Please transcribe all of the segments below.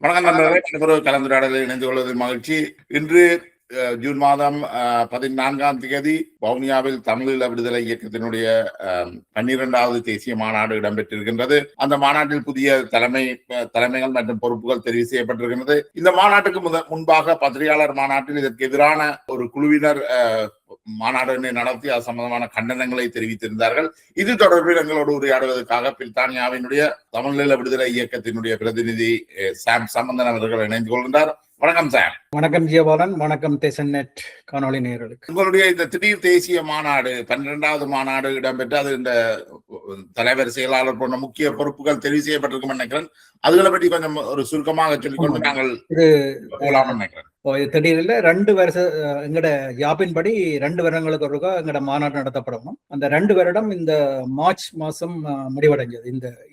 வணக்கம் நண்பர்களே, ஒரு கலந்துரையாடலில் இணைந்து கொள்வதில் மகிழ்ச்சி. இன்று ஜூன் மாதம் 14ஆம் தேதி வவுனியாவில் தமிழீழ விடுதலை இயக்கத்தினுடைய 12வது தேசிய மாநாடு இடம்பெற்றிருக்கின்றது. அந்த மாநாட்டில் புதிய தலைமைகள் மற்றும் பொறுப்புகள் தெரிவு செய்யப்பட்டிருக்கின்றது. இந்த மாநாட்டுக்கு முன்பாக பத்திரிகையாளர் மாநாட்டில் இதற்கு எதிரான ஒரு குழுவினர் மாநாடு நடத்தி அது சம்பந்தமான கண்டனங்களை தெரிவித்திருந்தார்கள். இது தொடர்பில் எங்களோடு உரையாடுவதற்காக பிரித்தானியாவினுடைய தமிழீழ விடுதலை இயக்கத்தினுடைய பிரதிநிதி சாம் சம்பந்தன் அவர்கள் இணைந்து கொள்கின்றார். வணக்கம் சாம். வணக்கம் ஜியபாலன். வணக்கம் தேசநெட் காணொலி நேயர்களுக்கு. உங்களுடைய இந்த திடீர் தேசிய மாநாடு 12வது மாநாடு இடம்பெற்று அது இந்த தலைவர் செயலாளர் போன்ற முக்கிய பொறுப்புகள் தெரிவு செய்யப்பட்டிருக்கும் நினைக்கிறேன். அதுகளை பற்றி கொஞ்சம் ஒரு சுருக்கமாக சொல்லிக்கொண்டு நாங்கள் நினைக்கிறேன். திடீர்ல 2 வருஷம் எங்கட யாப்பின்படி 2 வருடங்களுக்கு ஒருக்கா எங்கட மாநாடு நடத்தப்படணும். அந்த 2 வருடம் இந்த மார்ச் மாசம் முடிவடைஞ்சது.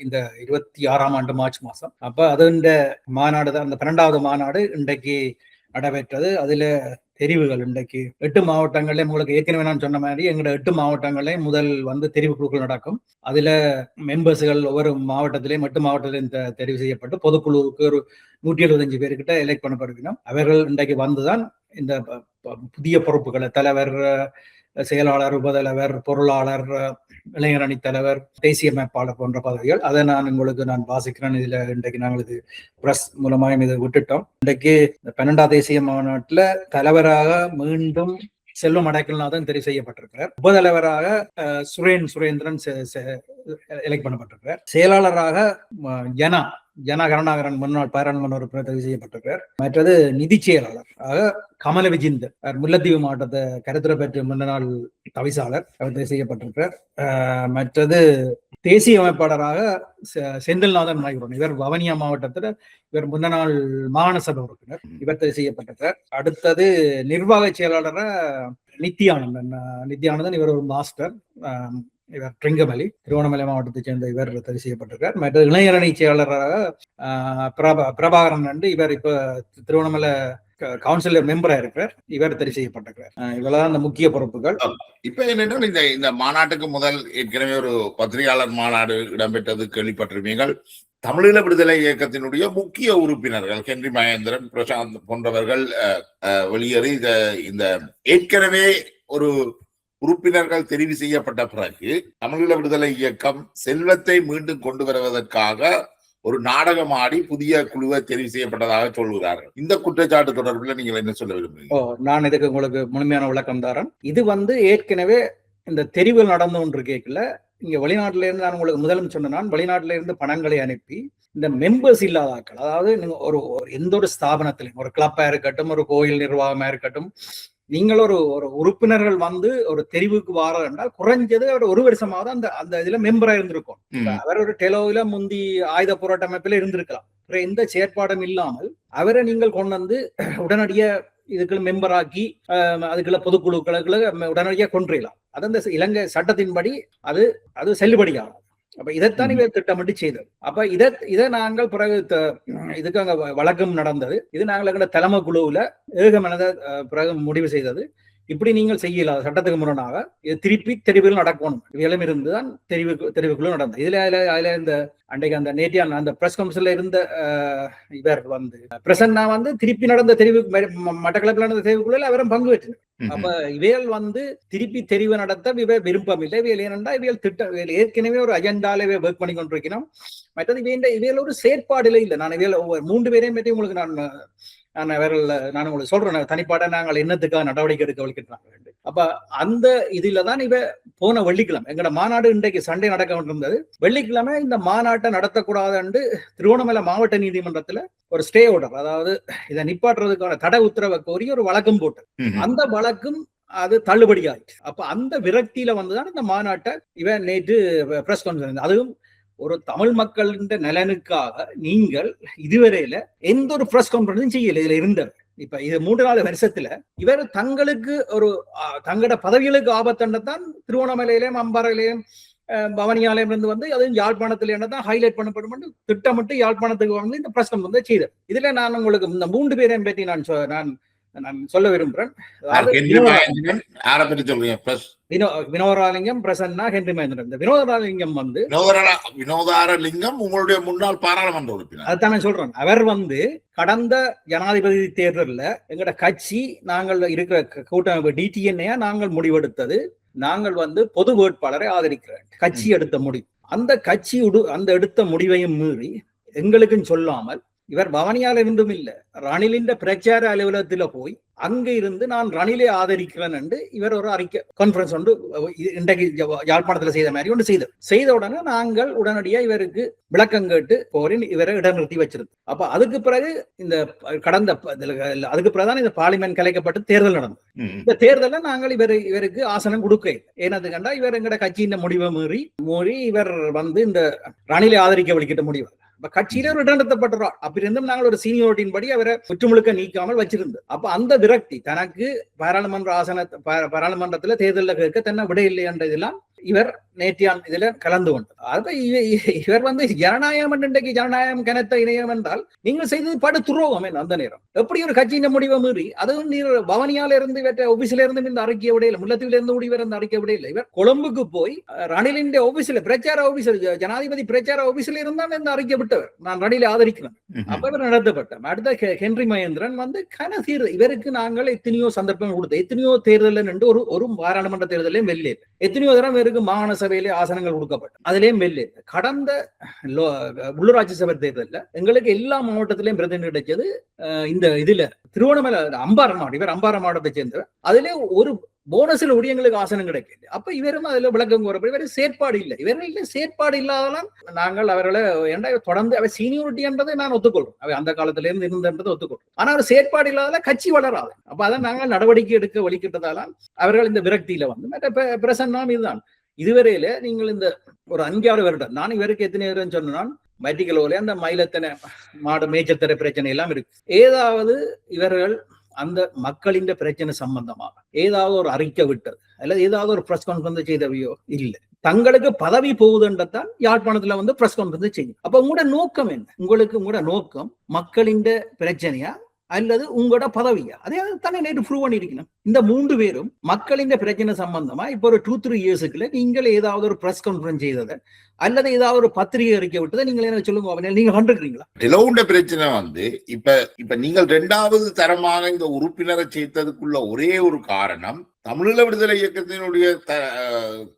இந்த 26ஆம் ஆண்டு மார்ச் மாசம். அப்ப அது இந்த மாநாடு தான், அந்த 12வது மாநாடு இன்றைக்கு நடைபெற்றது. அதுல தெரிவுகள் இன்றைக்கு 8 மாவட்டங்கள்ல, உங்களுக்கு ஏற்கனவே நான் சொன்ன மாதிரி எங்களோட 8 மாவட்டங்களே முதல் தெரிவு குழுக்கள் நடக்கும். அதுல மெம்பர்ஸ்கள் ஒவ்வொரு மாவட்டத்திலையும் 8 மாவட்டத்திலையும் தெரிவு செய்யப்பட்டு பொதுக்குழுவுக்கு ஒரு 175 பேர்கிட்ட எலெக்ட் பண்ணப்படுகிறோம். அவர்கள் இன்றைக்கு வந்துதான் இந்த புதிய பொறுப்புகளை தலைவர், செயலாளர், உபதலைவர், பொருளாளர், இளைஞரணி தலைவர், தேசிய அமைப்பாளர் போன்ற பதவிகள் அதை நான் வாசிக்கிறேன். இதுல இன்றைக்கு நாங்கள் இது பிரஸ் மூலமாக இதை விட்டுட்டோம். இன்றைக்கு 12ஆம் தேசிய மாநாட்டுல தலைவராக மீண்டும் செல்வம் அடைக்கல்நாதன் தெரிவு செய்யப்பட்டிருக்கிறார். உபதலைவராக சுரேந்திரன் எலெக்ட் பண்ணப்பட்டிருக்கிறார். செயலாளராக ஜனா கருணாகரன் முன்னாள் பாராளுமன்ற உறுப்பினர் தெரிவு செய்யப்பட்டிருக்கிறார். மற்றது நிதி செயலாளர் ஆக கமல விஜிந்தர், முல்லைத்தீவு மாவட்டத்தை கருத்துரை பெற்ற முன்னாள் தவிசாளர், அவர் தெரிவு செய்யப்பட்டிருக்கிறார். மற்றது தேசிய அமைப்பாளராக செந்தில்நாதன் நாயகன், இவர் வவுனியா மாவட்டத்தில் இவர் முன்னாள் மாகாண சபை உறுப்பினர், இவர் தெரிவு செய்யப்பட்டிருக்கிறார். அடுத்தது நிர்வாக செயலாளராக நித்யானந்தன், இவர் ஒரு மாஸ்டர், இவர் ட்ரிங்கமலி, திருவண்ணாமலை மாவட்டத்தை சேர்ந்த இவர் தெரிவு செய்யப்பட்டிருக்கார். மற்ற இளைஞரணி செயலாளராக பிரபாகரன் என்று, இவர் இப்ப திருவண்ணாமலை கவுன்சிலர் மெம்பரா இருக்கிறார், இவர் தெரிவு செய்யப்பட்டிருக்கிறார். இவ்வளவுதான் அந்த முக்கிய பொறுப்புகள். இப்ப என்னென்ன இந்த மாநாட்டுக்கு முதல் ஏற்கனவே ஒரு பத்திரிகையாளர் மாநாடு இடம்பெற்றது கேள்விப்பட்டிருப்பீர்கள். தமிழீழ விடுதலை இயக்கத்தினுடைய முக்கிய உறுப்பினர்கள் ஹென்றி மகேந்திரன், பிரசாந்த் போன்றவர்கள் வெளியேறி இந்த ஏற்கனவே ஒரு உறுப்பினர்கள் தெரிவு செய்யப்பட்ட பிறகு தமிழீழ விடுதலை இயக்கம் செல்வத்தை மீண்டும் கொண்டு வருவதற்காக ஒரு நாடகம் ஆடி புதிய குழுவை தெரிவு செய்யப்பட்டதாக சொல்கிறார்கள். இந்த குற்றச்சாட்டு தொடர்பில் நீங்கள் என்ன சொல்ல விரும்புகிறீங்க? நான் இதுக்கு உங்களுக்கு முழுமையான விளக்கம் தரேன். இது ஏற்கனவே இந்த தெரிவுகள் நடந்து கொண்டு கேட்கல. இங்க வெளிநாட்டில இருந்து நான் உங்களுக்கு முதலும் சொன்னேன், வெளிநாட்டில இருந்து பணங்களை அனுப்பி இந்த மெம்பர்ஸ் இல்லாதாக்கள், அதாவது நீங்க ஒரு எந்த ஒரு ஸ்தாபனத்திலையும், ஒரு கிளப்பா இருக்கட்டும், ஒரு கோயில் நிர்வாகமா இருக்கட்டும், நீங்கள் ஒரு உறுப்பினர்கள் ஒரு தெரிவுக்கு வார என்றால் குறைஞ்சது அவர் 1 வருஷமாவது அந்த இதுல மெம்பரா இருந்திருக்கும். அவர் ஒரு டெலோவில முந்தி ஆயுத போராட்ட அமைப்புல இருந்திருக்கலாம். எந்த செயற்பாடும் இல்லாமல் அவரை நீங்கள் கொண்டு உடனடியா இதுக்குள்ள மெம்பர் ஆக்கி அதுக்குள்ள பொதுக்குழுக்களுக்குள்ள உடனடியாக கொன்றிடலாம். அது அந்த இலங்கை சட்டத்தின்படி அது செல்லுபடியாகும். அப்ப இதைத்தான் இவர் திட்டமிட்டு செய்தது. அப்ப இதை நாங்கள் பிறகு இதுக்கு அங்க வழக்கம் நடந்தது. இது நாங்கள் எங்களோட தலைமை குழுவுல ஏகமனத பிறகு முடிவு செய்தது. இப்படி நீங்கள் செய்யலாம், சட்டத்துக்கு முரணாக இது திருப்பி தெரிவுகள் நடக்கணும். இவையெல்லாம் இருந்துதான் தெரிவுக்குள்ள நடந்தது. அதுல இந்த அன்றைக்கு அந்த நேற்றையான அந்த பிரஸ் கவுன்சில்ல இருந்த இவர் பிரசன்னா திருப்பி நடந்த தெரிவு, மட்டக்களப்பில் நடந்த தெரிவுக்குள்ள அவரும் பங்கு பெற்று. அப்ப இவையல் திருப்பி தெரிவு நடத்த விருப்பம் இல்லை. இவையல் ஏனென்றா இவையல் ஏற்கனவே ஒரு அஜெண்டால ஒர்க் பண்ணி கொண்டிருக்கணும். மற்றது இவையல் ஒரு செயற்பாடுல இல்லை. நான் இவையல் 3 பேரையும் பற்றி உங்களுக்கு நான் உங்களுக்கு சொல்றேன், தனிப்பாட நாங்கள் என்னத்துக்காக நடவடிக்கை எடுக்க வலிக்கிறாங்க. அப்ப அந்த இதுலதான் போன வெள்ளிக்கிழமை எங்கட மாநாடு இன்றைக்கு சண்டே நடக்க இருந்தது. வெள்ளிக்கிழமை இந்த மாநாட்டை நடத்தக்கூடாது திருவண்ணாமலை மாவட்ட நீதிமன்றத்துல ஒரு ஸ்டே ஆர்டர், அதாவது இதை நிப்பாட்டுறதுக்கான தடை உத்தரவை கோரி ஒரு வழக்கம் போட்டு, அந்த வழக்கும் அது தள்ளுபடி ஆயிடுச்சு. அப்ப அந்த விரக்தியில வந்துதான் இந்த மாநாட்டை நேற்று பிரஸ் கான்ஃபரன்ஸ், அதுவும் ஒரு தமிழ் மக்களின் நலனுக்காக நீங்கள் இதுவரையில எந்த ஒரு பிரஸ் கான்ஃபரன்ஸும் செய்யல. இதுல இருந்தவர் இப்ப இது 3-4 வருஷத்துல இவர் தங்களுக்கு தங்களோட பதவிகளுக்கு ஆபத்தண்டத்தான் திருவண்ணாமலையிலேயும் அம்பாறையிலேயும் பவனியாலயம் இருந்து அதுவும் யாழ்ப்பாணத்துல தான் ஹைலைட் பண்ணப்படும் திட்டமிட்டு யாழ்ப்பாணத்துக்கு இந்த பிரஸ் கான்ஃபரன்ஸ் செய்தார். இதுல நான் உங்களுக்கு இந்த 3 பேரையும் பற்றி நான் நான் சொல்ல விரும்புறேன். அதாவது வினோதராலிங்கம் பிரசன்னா ஹென்றி மகேந்திரன். இந்த வினோதராலிங்கம் வந்து வினோதராலிங்கம் உங்களுடைய முன்னாள் பாராளுமன்ற உறுப்பினர். அதுதான் நான் சொல்றேன். அவர் வந்து கடந்த ஜனாதிபதி தேர்தலில் எங்கட கட்சி நாங்கள் இருக்கிற கூட்டமைப்பு DTNA நாங்கள் முடிவெடுத்தது, நாங்கள் வந்து பொது வேட்பாளரை ஆதரிக்கிறோம். கட்சி எடுத்த முடிவு, அந்த கட்சி அந்த எடுத்த முடிவையும் மீறி எங்களுக்கும் சொல்லாமல் இவர் பவனியால் இருந்தும் இல்ல ரணிலின் பிரச்சார அலுவலகத்துல போய் அங்க இருந்து நான் ரணிலை ஆதரிக்கிறேன் என்று இவர் ஒரு அறிக்கை கான்பரன்ஸ் ஒன்று இன்றைக்கு யாழ்ப்பாணத்துல செய்த மாதிரி ஒன்று செய்த உடனே நாங்கள் உடனடியா இவருக்கு விளக்கம் கேட்டு போரின் இவரை இடைநிறுத்தி வச்சிருந்தோம். அப்ப அதுக்கு பிறகு இந்த அதுக்கு பிறகுதான் இந்த பார்லிமெண்ட் கலைக்கப்பட்டு தேர்தல் நடந்தது. இந்த தேர்தலில் நாங்கள் இவருக்கு ஆசனம் கொடுக்க ஏனது கண்டா இவர் எங்கட கட்சியின் முடிவை மீறி இவர் வந்து இந்த ரணிலை ஆதரிக்க வலிக்கிட்ட முடிவு கட்சியில ஒரு இடநிறுத்தப்பட்டார். அப்படி இருந்தும் நாங்கள் ஒரு சீனியோரிட்டின் படி அவரை முற்றுமுழுக்க நீக்காமல் வச்சிருந்தோம். அப்ப அந்த விரக்தி தனக்கு பாராளுமன்றத்துல தேர்தலில் கேட்க தன்னை விட இல்லை என்றதெல்லாம் இவர் நேற்றையான் இதுல கலந்து கொண்டார். இவர் வந்து ஜனநாயகம் இன்றைக்கு ஜனநாயகம் கனத்த இணையம் என்றால் நீங்கள் செய்தது படு துரோகம். அந்த நேரம் எப்படி ஒரு கட்சியின் முடிவை மீறி அதுவும் நீர் பவனியால இருந்து ஆபீஸ்ல இருந்து இந்த அறிக்கை விடையில முல்லத்தீவுல இருந்து முடிவர் இந்த அறிக்கை விடையில இவர் கொழும்புக்கு போய் ரணிலின் ஆபீஸ்ல பிரச்சார ஆபீஸ்ல ஜனாதிபதி பிரச்சார ஆபீஸ்ல இருந்தான் இந்த அறிக்கை விட்டவர் நான் ரணிலை ஆதரிக்கிறேன். அப்ப இவர் நடத்தப்பட்டார். அடுத்த ஹென்றி மகேந்திரன் வந்து இவருக்கு நாங்கள் எத்தனையோ சந்தர்ப்பம் கொடுத்தோம். எத்தனையோ தேர்தல் நின்று ஒரு பாராளுமன்ற தேர்தலையும் வெள்ளை எத்தனையோ தரம் மாகாண சபையிலே ஆசனங்கள் கொடுக்கப்பட்டது, அதிலேயும் வெள்ளை. கடந்த உள்ளூராட்சி சபை தேர்தலில் எங்களுக்கு எல்லா மாவட்டத்திலையும் பிரதிநிதி கிடைச்சது. இந்த இதுல திருவண்ணாமலை அம்பாறை இவர் அம்பாறை மாவட்டத்தை சேர்ந்தவர். அதிலே ஒரு போனஸ்ல எங்களுக்கு ஆசனம் கிடைக்குது. அப்ப இவரும் அதுல விளக்கம் கூறப்படும். இவரு செயற்பாடு இல்லை, இவர்கள செயற்பாடு இல்லாதெல்லாம் நாங்கள் அவர்களை தொடர்ந்து அவர் சீனியோரிட்டி என்றதை நான் ஒத்துக்கொள்றோம். அவர் அந்த காலத்துல இருந்து இருந்ததை ஒத்துக்கொள்றோம். ஆனா அவர் செயற்பாடு இல்லாத கட்சி வளராது. அப்ப அதை நாங்கள் நடவடிக்கை எடுக்க வலிக்கிட்டதால அவர்கள் இந்த விரக்தியில வந்து பிரசன்னம் இதுதான். இதுவரையில நீங்கள் இந்த ஒரு 5-6 வருடம் நான் இவருக்கு எத்தனை வருடம் சொன்னான் மைட்டிகளோல அந்த மயிலத்தனை மாடு மேய்ச்சத்தர பிரச்சனை எல்லாம் இருக்கு. ஏதாவது இவர்கள் அந்த மக்களின் பிரச்சனை சம்பந்தமாக ஏதாவது ஒரு அறிக்கை விட்டது அல்லது ஏதாவது ஒரு பிரஸ் கான்ஃபரன்ஸ் செய்தவையோ இல்லை. தங்களுக்கு பதவி போகுதுன்றதான் யாழ்ப்பாணத்துல வந்து பிரஸ் கான்ஃபரன்ஸ் செய்யும். அப்ப உங்களோட நோக்கம் என்ன? உங்களோட நோக்கம் மக்களின் பிரச்சனையா அல்லது உங்களோட பதவியா? அதே தானே நேற்று ப்ரூவ் பண்ணிருக்கணும். இந்த 3 பேரும் மக்களின் பிரச்சனை சம்பந்தமா இப்ப ஒரு 2-3 இயர்ஸுக்குள்ள நீங்கள் ஏதாவது ஒரு பிரஸ் கான்ஃபரன்ஸ் செய்ததை அல்லது ஏதாவது ஒரு பத்திரிகை அறிக்கை விட்டதை நீங்கள் என்ன சொல்லுங்க, நீங்க கண்டிருக்கீங்களா? நிலவுண்ட பிரச்சனை வந்து இப்ப நீங்கள் 2வது தரமாக இந்த உறுப்பினரை சேர்த்ததுக்குள்ள ஒரே ஒரு காரணம் தமிழீழ விடுதலை இயக்கத்தினுடைய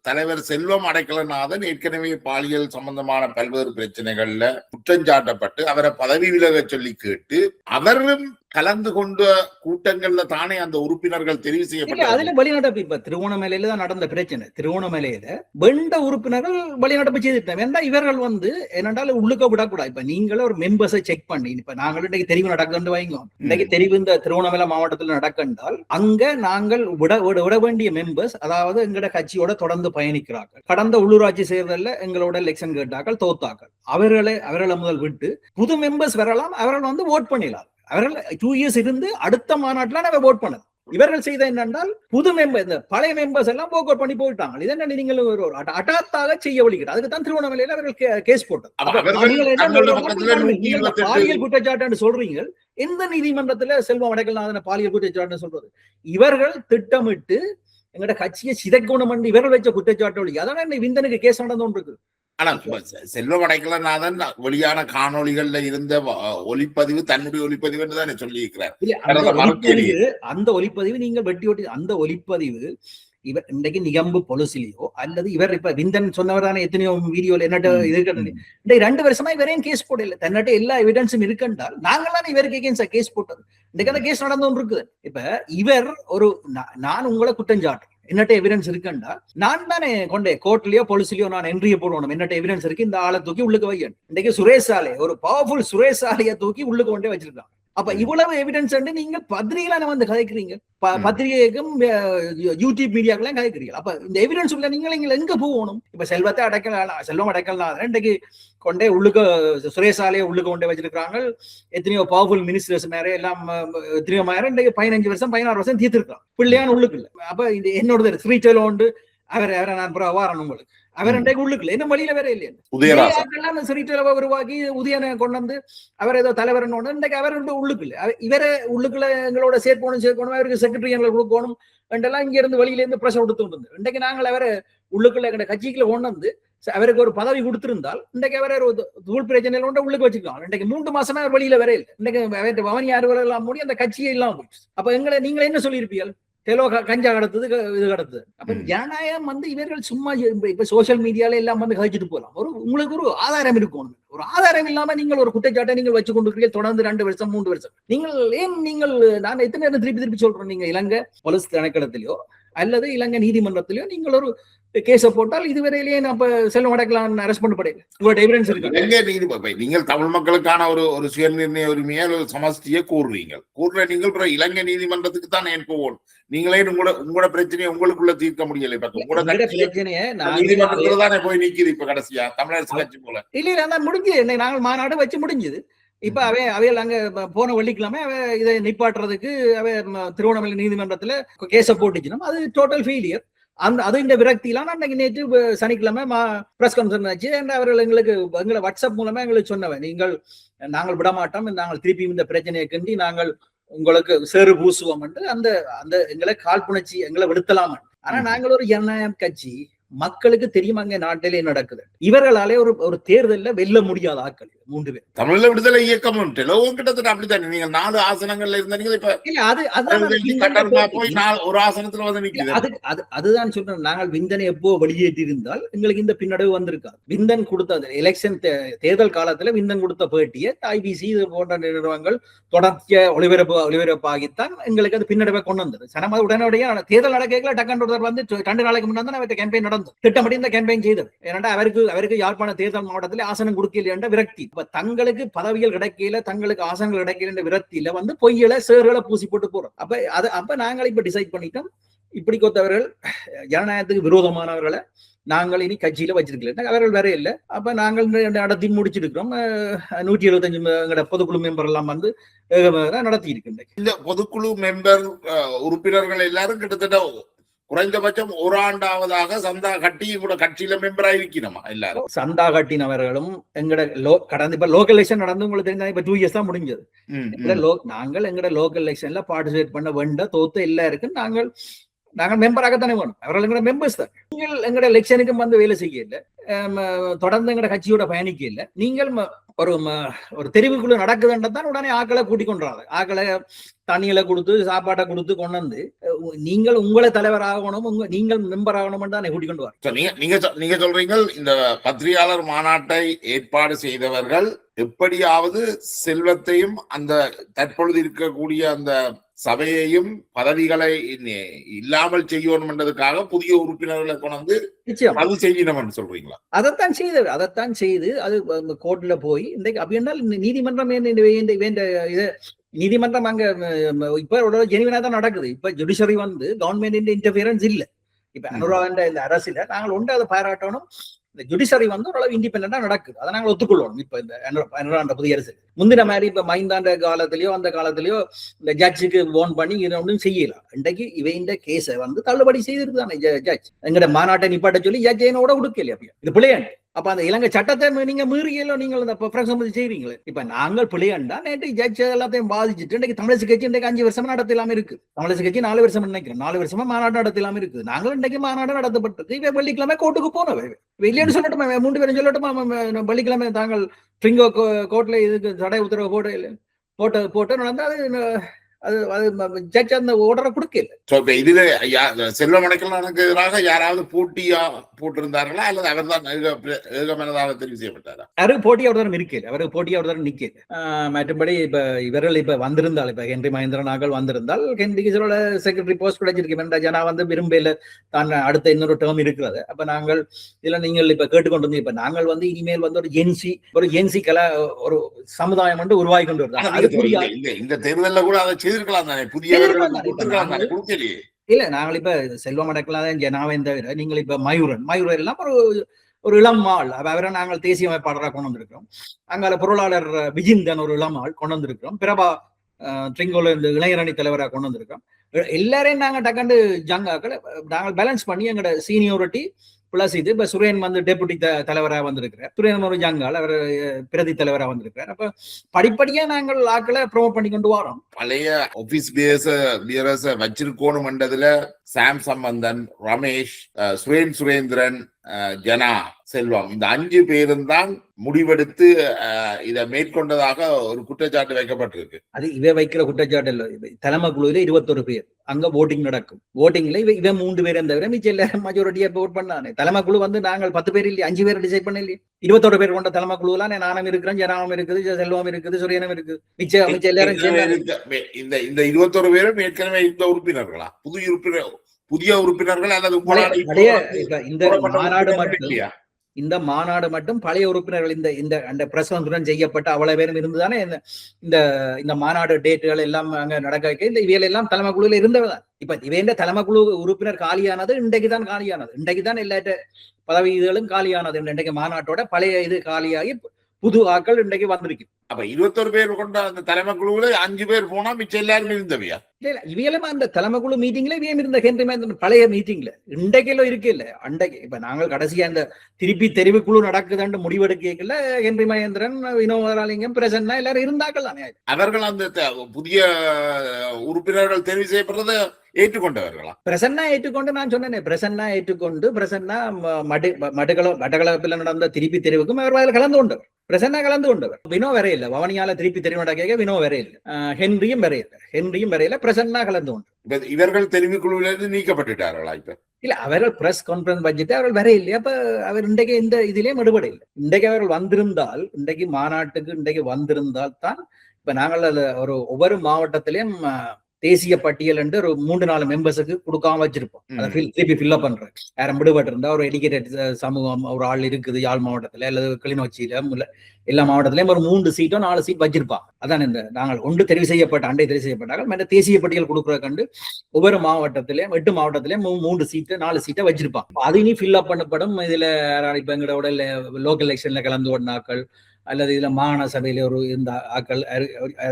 தலைவர் செல்வம் அடைக்கலநாதன் ஏற்கனவே பாலியல் சம்பந்தமான பல்வேறு பிரச்சனைகள்ல குற்றஞ்சாட்டப்பட்டு அவரை பதவி விலக சொல்லி கேட்டு அவரும் கலந்து கொண்ட கூட்டங்கள்ல தானே அந்த உறுப்பினர்கள் தெரிவு செய்யப்பட்டார்கள். அதுல வெளிநடப்பு இப்ப திருவோணமலையில தான் நடந்த பிரச்சனை. திருவோணமலையில வெண்ட உறுப்பினர்கள் வெளிநடப்பு செய்துட்டாங்க. ஏன்னா இவர்கள் வந்து என்னென்றாலும் உள்ளுக்க விடக்கூடாது. இப்ப நீங்களும் ஒரு மெம்பர்ஸை செக் பண்ணி இப்ப நாங்கள் இன்னைக்கு தெரிவு நடக்கண்டு வைங்க, இன்னைக்கு தெரிவு இந்த திருவோணமலை மாவட்டத்தில் நடக்கின்றால் அங்க நாங்கள் விட வேண்டிய மெம்பர்ஸ் அதாவது எங்கட கட்சியோட தொடர்ந்து பயணிக்கிறார்கள். கடந்த உள்ளூராட்சி தேர்தலில் எங்களோட எலெக்ஷன் கேட்டார்கள், தோத்தாக்கள். அவர்களை முதல் விட்டு புது மெம்பர்ஸ் வரலாம், அவர்கள் வந்து ஓட் பண்ணிடலாம். அவர்கள் 2 இயர்ஸ் இருந்து அடுத்த மாநாட்டில் நம்ம ஓட் பண்ணது. இவர்கள் செய்த என்னென்றால் புது மெம்பர் இந்த பழைய மெம்பர்ஸ் எல்லாம் போக் பண்ணி போயிட்டாங்க. இதென்ன நீங்கள் ஒரு அட்டாத்தாக செய்ய வழிகிறது. அதுக்கு தான் திருவண்ணாமலையில அவர்கள் கேஸ் போட்டது. பாலியல் குற்றச்சாட்டு சொல்றீங்க. எந்த நீதிமன்றத்துல செல்வம் அடைக்கலநாதன் பாலியல் குற்றச்சாட்டு சொல்றது? இவர்கள் திட்டமிட்டு எங்கட கட்சியை சிதைக்கணும் என்று இவர்கள் வச்ச குற்றச்சாட்டு வழி. அதான் விந்தனுக்கு கேஸ் நடந்து இருக்கு. ஆனா செல்வம் அடைக்கலநாதன் வெளியான காணொலிகள்ல இருந்த ஒலிப்பதிவு தன்னுடைய ஒலிப்பதிவு என்று தான் சொல்லி இருக்கிறார். அந்த ஒலிப்பதிவு நீங்கள் வெட்டி ஓட்டி அந்த ஒலிப்பதிவு இவர் இன்றைக்கு நிகம்பு பொலிசிலியோ அல்லது இவர் இப்ப விந்தன் சொன்னவர் தானே எத்தனையோ வீடியோல என்னட்ட இருக்கு. 2 வருஷமா இவரையும் கேஸ் போடல. தன்னிட்ட எல்லா எவிடன்ஸும் இருக்குன்றால் நாங்கள் தானே இவருக்கு எகேன்ஸ்டா கேஸ் போட்டது. இன்றைக்கு அந்த கேஸ் நடந்து இருக்குது. இப்ப இவர் ஒரு நான் உங்களை குற்றஞ்சாட்டுறேன், என்னட்ட எவிடன்ஸ் இருக்குண்டா நான் தானே கொண்டே கோர்ட்லயோ பொலிசிலியோ நான் என்ட்ரிய போடணும். என்னட்ட எவிடன்ஸ் இருக்கு, இந்த ஆளை தூக்கி உள்ளுக்கு வையன். இன்றைக்கு சுரேஷ் சாலை ஒரு பவர்ஃபுல் சுரேஷ் சாலையை தூக்கி உள்ளுக்கு கொண்டே வச்சிருக்காங்க. அப்ப இவ்வளவு எவிடன்ஸ் நீங்க பத்திரிகையில வந்து கதைக்கிறீங்க, பத்திரிகைக்கும் யூடியூப் மீடியாக்கெல்லாம் கதைக்கிறீங்க. அப்ப இந்த எவிடன்ஸ் உள்ள நீங்க எங்க போகணும்? இப்ப செல்வம் அடைக்கலநாதன் இன்றைக்கு கொண்டே உள்ளுக்கு சுரேஷாலையை உள்ளுக்கு கொண்டே வச்சிருக்காங்க. எத்தனையோ பவர்ஃபுல் மினிஸ்டர்ஸ் மேலே எல்லாம் எத்தனையோ மேலே இன்றைக்கு 15 வருஷம் 16 வருஷம் தீர்த்திருக்கான். பிள்ளையான உள்ளுக்கு இல்லை. அப்ப இது என்னோட ஸ்ரீச்சலோண்டு அவரை நான் வாரணும் உங்களுக்கு அவர் இன்றைக்கு உள்ளுக்குள்ள என்ன வழியில வேற இல்லையா உதயராசன் சிறிய உருவாக்கி உதயனை கொண்டு வந்து அவர் ஏதோ தலைவர் இன்றைக்கு அவர் உள்ளுக்குள்ள இவரை உள்ளுக்குள்ள எங்களோட சேர்க்கணும் அவருக்கு செக்ரட்டரி எங்களை கொடுக்கணும் என்றெல்லாம் இங்க இருந்து வெளியில இருந்து பிரஷர் கொடுத்து இன்றைக்கு நாங்கள் அவரை உள்ளுக்குள்ள எங்க கட்சிக்குள்ள கொண்டு வந்து அவருக்கு ஒரு பதவி கொடுத்திருந்தால் இன்றைக்கு அவரை ஒரு தூள் பிரச்சனையில கொண்டு உள்ளுக்கு வச்சுக்கலாம். இன்றைக்கு 3 மாசமா அவர் வெளியில வர இல்லை. இன்றைக்கு பவனி ஆறுவர்கள் எல்லாம் மூடி அந்த கட்சியை இல்லாம போயிடுச்சு. அப்ப நீங்க என்ன சொல்லியிருப்பீர்கள்? தெலோ கஞ்சா கடத்துது இது கடத்துது. அப்ப ஜனநாயகம் வந்து இவர்கள் சும்மா இப்ப சோசியல் மீடியால எல்லாம் வந்து கழிச்சிட்டு போகலாம். உங்களுக்கு ஒரு ஆதாரம் இருக்கும். ஒரு ஆதாரம் இல்லாம நீங்கள் ஒரு குற்றச்சாட்டை நீங்கள் வச்சு கொண்டு தொடர்ந்து 2 வருஷம் 3 வருஷம் நீங்கள் நான் எத்தனை நேரம் திருப்பி சொல்றேன், நீங்க இலங்கை போலீஸ் திணைக்களத்திலயோ அல்லது இலங்கை நீதிமன்றத்திலயோ நீங்கள் ஒரு கேஸ போட்டால் இதுவரையிலேயே நம்ம செல்வம் அடைக்கலாம் அரெஸ்ட் பண்ணப்படையில உங்களோட எவிடன்ஸ் இருக்கு. நீங்கள் தமிழ் மக்களுக்கான ஒரு சுயநிர்ணய உரிமையை சமஷ்டியை கூறுற நீங்கள் இலங்கை நீதிமன்றத்துக்கு தான் ஏன் போகணும்? நீங்களே உங்களோட பிரச்சனையை உங்களுக்குள்ள தீர்க்க முடியல. நீதிமன்றத்துல தானே போய் நிக்குது இப்ப கடைசியா தமிழரசு கட்சி போல இல்ல முடிஞ்சு நாங்கள் மாநாடு வச்சு முடிஞ்சது. இப்ப அவையில் அங்க போன வெள்ளிக்கிழமை இதை நிப்பாட்டுறதுக்கு திருவண்ணாமலை நீதிமன்றத்துல கேஸ போட்டுச்சுன்னா அது டோட்டல் ஃபெயிலியர். அது இந்த விரக்தியெல்லாம் அன்னைக்கு நேற்று சனிக்கிழமை பிரஸ் கான்ஃபரன்ஸ் ஆச்சு. அவர்கள் எங்களை வாட்ஸ்அப் மூலமா எங்களுக்கு சொன்னவன், நாங்கள் விடமாட்டோம், நாங்கள் திருப்பி இந்த பிரச்சனையை கண்டி நாங்கள் உங்களுக்கு சேறு பூசுவோம் அந்த எங்களை காழ்ப்புணர்ச்சி எங்களை விடுத்தலாம். ஆனா நாங்கள் ஒரு ஜனநாயக கட்சி, மக்களுக்கு தெரியுமா அங்க நாட்டிலே நடக்குது. இவர்களாலே ஒரு தேர்தலில் வெல்ல முடியாத ஆட்கள் 3 பேர். தமிழ்ல விடுதலை இயக்கம் கிட்டத்தட்ட அப்படித்தானே. நீங்க 4 ஆசனங்கள்ல இருந்தீங்க. ஒரு ஆசனத்துல வந்து நிக்குது. அதுதான் சொல்றேன். நாங்கள் விந்தனை எப்போ வெளியேற்றி இருந்தால் எங்களுக்கு இந்த பின்னடைவு வந்திருக்காது. விந்தன் கொடுத்த எலெக்ஷன் தேர்தல் காலத்துல விந்தன் கொடுத்த பேட்டியை ஐபிசி இது போன்ற நிறுவனங்கள் தொடர்ச்சிய ஒளிபரப்பாகித்தான் எங்களுக்கு அது பின்னடைவை கொண்டு வந்தது. சனமா உடனடியாக தேர்தல் நடக்கல டக்கன் வந்து 2 நாளைக்கு முன்னாடி தான் அவற்றை கேம்பெயின் நடந்தது. திட்டப்படி இந்த கேம்பெயின் செய்தது. ஏன்னா அவருக்கு யாழ்ப்பாண தேர்தல் மாவட்டத்தில் ஆசனம் கொடுக்கல என்ற விரக்தி. தங்களுக்கு பதவிகள் கிடைக்கல, தங்களுக்கு ஆசனங்கள் கிடைக்கல என்ற விரக்தியில வந்து பொய்யலை சேறுகளை பூசி போட்டு போறோம். அப்ப நாங்கள் இப்ப டிசைட் பண்ணிட்டோம், இப்படி கொத்தவர்கள் ஜனநாயகத்துக்கு விரோதமானவர்களை நாங்கள் இனி கட்சியில வச்சிருக்கல. அவர்கள் வேற இல்லை. அப்ப நாங்கள் நடத்தி முடிச்சிருக்கிறோம். 175 பொதுக்குழு மெம்பர் எல்லாம் வந்து நடத்தி இருக்கு. இந்த பொதுக்குழு மெம்பர் உறுப்பினர்கள் எல்லாரும் கிட்டத்தட்ட குறைந்தபட்சம் 1 ஆண்டாவதாக சந்தா கட்டி கூட கட்சியில மெம்பரா இருக்கணுமா? எல்லாரும் சந்தா கட்டினவர்களும் எங்கட கடந்த இப்ப லோக்கல் எலெக்ஷன் நடந்து உங்களுக்கு தெரிஞ்சா இப்ப 2 இயர்ஸ் தான் முடிஞ்சது. நாங்கள் எங்கட லோக்கல் எலெக்ஷன்ல பார்ட்டிசிபேட் பண்ண வேண்டாம், தோத்த எல்லாருக்கும் நாங்கள் மெம்பராகத்தானே வேணும். அவர்கள் எங்கட மெம்பர்ஸ் தான். நீங்கள் எங்கட எலெக்ஷனுக்கும் வந்து வேலை செய்ய இல்லை, தொடர்ந்து எங்கட கட்சியோட பயணிக்க இல்லை. நீங்கள் ஒரு தெரிவுக்குள்ள நடக்குதுன்றதான் உடனே ஆக்களை கூட்டிக் கொண்டாங்க. ஆக்களை தண்ணிகளை கொடுத்து சாப்பாட்டை கொடுத்து கொண்டு வந்து நீங்கள் உங்களை தலைவர் ஆகணும், நீங்கள் மெம்பர் ஆகணும் தான் கூட்டிக் கொண்டு வர. நீங்க சொல்றீங்க இந்த பத்திரிகையாளர் மாநாட்டை ஏற்பாடு செய்தவர்கள் எப்படியாவது செல்வத்தையும் அந்த தற்பொழுது இருக்கக்கூடிய அந்த சபையையும் பதவிகளை இல்லாமல் செய்யணும் என்றதுக்காக புதிய உறுப்பினர்களை கொண்டு அது செய்யணும் சொல்றீங்களா? அதைத்தான் செய்து அது கோர்ட்ல போய் இன்றைக்கு அப்படி என்றால் நீதிமன்றம் நீதிமன்றம் அங்க இப்ப ஜெனிவனா தான் நடக்குது. இப்ப ஜுடிஷரி வந்து கவர்மெண்ட் இன்டர்ஃபியரன்ஸ் இல்ல. இப்ப அனுராக இந்த அரசியல நாங்கள் ஒன்று அதை பாராட்டணும். இந்த ஜுடிஷரி வந்து ஓரளவு இண்டிபெண்டா நடக்குது, அதை நாங்கள் ஒத்துக்கொள்ளணும். இப்ப இந்த அனுராண்ட புதிய அரசு முந்தின மாதிரி இப்ப மைந்தாண்ட காலத்திலயோ அந்த காலத்திலயோ இந்த ஜட்ஜுக்கு போன் பண்ணி இதை ஒன்றும் செய்யலாம். இன்றைக்கு இந்த கேஸை வந்து தள்ளுபடி செய்திருக்குதானே ஜட்ஜ். எங்கட மாநாட்டை நிப்பாட்ட சொல்லி ஜட்ஜ் என்னோட கொடுக்கலையா? இது பிள்ளையாண்டு. அப்ப அந்த இலங்கை சட்டத்தை நீங்க மீறியலோ நீங்கள் அந்த செய்வீங்களே. இப்ப நாங்கள் பிள்ளையாண்டா நேற்று ஜட்ஜ் எல்லாத்தையும் பாதிச்சுட்டு இன்றைக்கு தமிழரசு கட்சி இன்றைக்கு 5 வருஷமா நடத்தலாம இருக்கு. தமிழரசு கட்சி 4 வருஷம் நினைக்கிறேன், 4 வருஷமா மாநாடு நடத்தலாம இருக்கு. நாங்கள் இன்றைக்கு மாநாடு நடத்தப்பட்டது. இப்ப வெள்ளிக்கிழமை கோர்ட்டுக்கு போனோம். இல்லைன்னு சொல்லட்டுமா? 3 பேரும் சொல்லட்டுமா? வெள்ளிக்கிழமை தாங்கள் ட்ரிங்கோ கோர்ட்ல இதுக்கு தடை உத்தரவு போட்டு நடந்தா அது ஜட்ஜ் அந்த ஓர்டரை கொடுக்கல. இதுல செல்வம் அடைக்கலனுக்கு எதிராக யாராவது போட்டியா போட்டிருந்தார்களா அல்லது அவர் தான் ஏகமனதாக தெரிவு செய்யப்பட்டாரா? அவருக்கு போட்டி அவர்தான் இருக்கல, அவருக்கு போட்டி அவர்தான் நிக்கல. மற்றபடி இப்ப இவர்கள் இப்ப வந்திருந்தால், இப்ப ஹென்றி மகேந்திரனாக வந்திருந்தால் ஹென்ரிக்கு செக்ரட்டரி போஸ்ட் கிடைச்சிருக்கு. ஜனா வந்து விரும்பல, தான் அடுத்த இன்னொரு டேர்ம் இருக்கிறது. அப்ப நாங்கள் இதுல நீங்கள் இப்ப கேட்டுக்கொண்டு இப்ப நாங்கள் வந்து இனிமேல் வந்து ஒரு ஜென்சி கல ஒரு சமுதாயம் வந்து உருவாகி கொண்டு வருது. இந்த தேர்தலில் கூட அதை இல்ல நாங்கள் இப்ப செல்வம் அடக்கலாம் ஜனாவையும் தவிர நீங்கள் இப்ப மயூரன் எல்லாம் ஒரு இளமாள், அவரை நாங்கள் தேசிய அமைப்பாளராக கொண்டு வந்திருக்கிறோம். அங்கால பொருளாளர் விஜிந்தன் ஒரு இளமாள் கொண்டு வந்திருக்கிறோம். பிரபா ட்ரிங்கோல இந்த இளைஞரணி தலைவராக கொண்டு வந்திருக்கிறோம். எல்லாரையும் நாங்கள் டக்கண்டு ஜங்காக்களை நாங்கள் பேலன்ஸ் பண்ணி எங்களோட சீனியோரிட்டி பிளஸ் இது இப்ப சுரேன் வந்து டெபுட்டி தலைவராக வந்திருக்கிறார். சுரேன் ஒரு ஜங்கால் அவர் பிரதி தலைவராக வந்திருக்கிறார். அப்ப படிப்படியா நாங்கள் ஆக்களை ப்ரோமோட் பண்ணி கொண்டு வரோம். பழைய ஆபீஸ் பியர்ஸ் வச்சிருக்கோணும்ன்றதுல சாம் சம்பந்தன், ரமேஷ், சுரேந்திரன், ஜனா, செல்வம் இந்த 5 பேரும் தான் முடிவெடுத்து இதை மேற்கொண்டதாக ஒரு குற்றச்சாட்டு வைக்கப்பட்டிருக்கு. அது இவ வைக்கிற குற்றச்சாட்டு இல்ல. தலைமை குழுவில 21 பேர் அங்க ஓட்டிங் நடக்கும். ஓட்டிங்ல இவன் 3 பேர் தவிர மிச்சம் எல்லாரும் மெஜாரிட்டியா ஓட் பண்ணானே. தலைமை குழு வந்து நாங்கள் 10 பேர் இல்லையே, 5 பேர் டிசைட் பண்ண இல்லையே. 21 பேர் கொண்ட தலைமை குழுலாம் நானும் இருக்கிறேன், ஜனாவும் இருக்குது, செல்வம் இருக்குது, சுரியனும் இருக்குது, மிச்சம் எல்லாரும் இந்த 21 பேரும் ஏற்கனவே இந்த உறுப்பினர்களா, புதிய உறுப்பினர்கள் அல்லது இந்த மாநாடு மட்டும் பழைய உறுப்பினர்கள் இந்த பிரசவத்துடன் செய்யப்பட்ட அவ்வளவு பேரும் இருந்துதானே இந்த மாநாடு டேட்டுகள் எல்லாம் அங்க நடக்க இந்த இவையில எல்லாம் தலைமை குழுல இருந்தவதான். இப்ப இவைய தலைமை குழு உறுப்பினர் காலியானது இன்றைக்குதான் காலியானது. இன்றைக்குதான் எல்லா பதவிகளும் காலியானது. இன்றைக்கு மாநாட்டோட பழைய இது காலியாகி புது ஆக்கள் இன்றைக்கு வந்திருக்கு. அப்ப 21 பேர் கொண்ட அந்த தலைமை குழுவுல 5 பேர் போனா மிச்சம் எல்லாருமே இருந்தவையா? இல்ல இவையெல்லாம் அந்த தலைமை குழு மீட்டிங்ல இவையும் இருந்த ஹென்றி மகேந்திரன் பழைய மீட்டிங்ல இன்றைக்கு இருக்கு இல்ல. அன்றைக்கு இப்ப நாங்கள் கடைசியா அந்த திருப்பி தெரிவு குழு நடக்குதுன்னு முடிவெடுக்கல ஹென்றி மகேந்திரன், வினோதராலிங்கம், பிரசன்னா எல்லாரும் இருந்தாக்கள் தானே. அவர்கள் அந்த புதிய உறுப்பினர்கள் தெரிவு செய்யப்படுறத ஏற்றுக்கொண்டவர்களா? பிரசன்னா ஏற்றுக்கொண்டு நான் சொன்னேன். பிரசன்னா ஏற்றுக்கொண்டு பிரசன்னா மட்டக்களப்பில் நடந்த திருப்பி தெரிவுக்கும் அவர் கலந்து கொண்டவர். பிரசன்னா கலந்து கொண்டவர். வினோ வரையில வவனியால திருப்பி தெரிவு நடக்க வினோ வரையில, ஹென்ரியும் வரையில, பிரசன்னா கலந்து கொண்டு. இவர்கள் தெரிவுக்குழுவிலிருந்து நீக்கப்பட்டுட்டார்களா? இப்ப இல்ல அவர்கள் பிரஸ் கான்பரன்ஸ் வச்சுட்டு அவர்கள் வரையில்லையா. அப்ப அவர் இன்றைக்கு இந்த இதிலே மறுபடி இல்லை. இன்றைக்கு அவர்கள் வந்திருந்தால், இன்றைக்கு மாநாட்டுக்கு இன்றைக்கு வந்திருந்தால் தான் இப்ப நாங்கள் ஒவ்வொரு மாவட்டத்திலையும் தேசிய பட்டியல் என்று ஒரு 3-4 மெம்பர்ஸுக்கு கொடுக்காம வச்சிருப்போம். அதை திருப்பி ஃபில்அப் பண்றேன். யாரும் விடுபட்டு இருந்தா ஒரு எடிகேட்டட் சமூகம் ஒரு ஆள் இருக்குது யாழ் மாவட்டத்துல அல்லது கிளிநொச்சியில எல்லா மாவட்டத்திலயும் ஒரு 3 சீட்டோ 4 சீட் வச்சிருப்பாங்க. அதான் இந்த நாங்கள் அண்டை தெரிவு செய்யப்பட்டார்கள் மற்ற தேசிய பட்டியல் கொடுக்குற கண்டு ஒவ்வொரு மாவட்டத்திலையும் 8 மாவட்டத்திலையும் 3 சீட்டு 4 சீட்டை வச்சிருப்பாங்க. அது இனி ஃபில்அப் பண்ணப்படும். இதுல இப்ப எங்களோட லோக்கல் எலெக்ஷன்ல கலந்து கொண்ட ஆக்கள் அல்லது இதுல மாகாண சபையில ஒரு இந்த ஆக்கள்,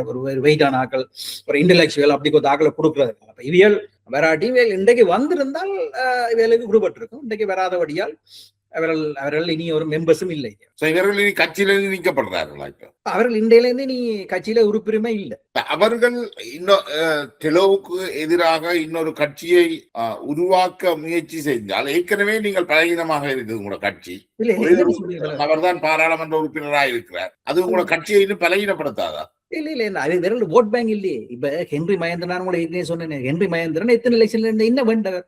ஒரு வெயிட்டான ஆக்கள், ஒரு இன்டலெக்சுவல் அப்படி கொஞ்சம் ஆக்களை கொடுக்குறது. அப்ப இவியல் வராட்டி இன்றைக்கு வந்திருந்தால் இவர்களுக்கு விடுபட்டிருக்கும். இன்றைக்கு வராதபடியால் அவர்கள் இனி ஒரு மெம்பர்ஸும் இல்லை. இவர்கள் இனி கட்சியிலிருந்து நீக்கப்படுறார்களா? இப்ப அவர்கள் இன்றையிலிருந்து நீ கட்சியில உறுப்பினருமே இல்லை. அவர்கள் டெலோவுக்கு எதிராக இன்னொரு கட்சியை உருவாக்க முயற்சி செய்தால், ஏற்கனவே நீங்கள் பலகீனமாக இருக்குது உங்களோட கட்சி. அவர்தான் பாராளுமன்ற உறுப்பினராக இருக்கிறார். அது உங்களோட கட்சியை இன்னும் பலகீனப்படுத்தாதா? இல்ல அது வெறும் ஓட் பேங்க் இல்லையே. இப்ப ஹென்றி மகேந்திரன் உங்களை ஏற்கனவே சொன்னேன். ஹென்றி மகேந்திரன் எத்தனை எலெக்ஷன்ல இருந்த என்ன வேண்டவர்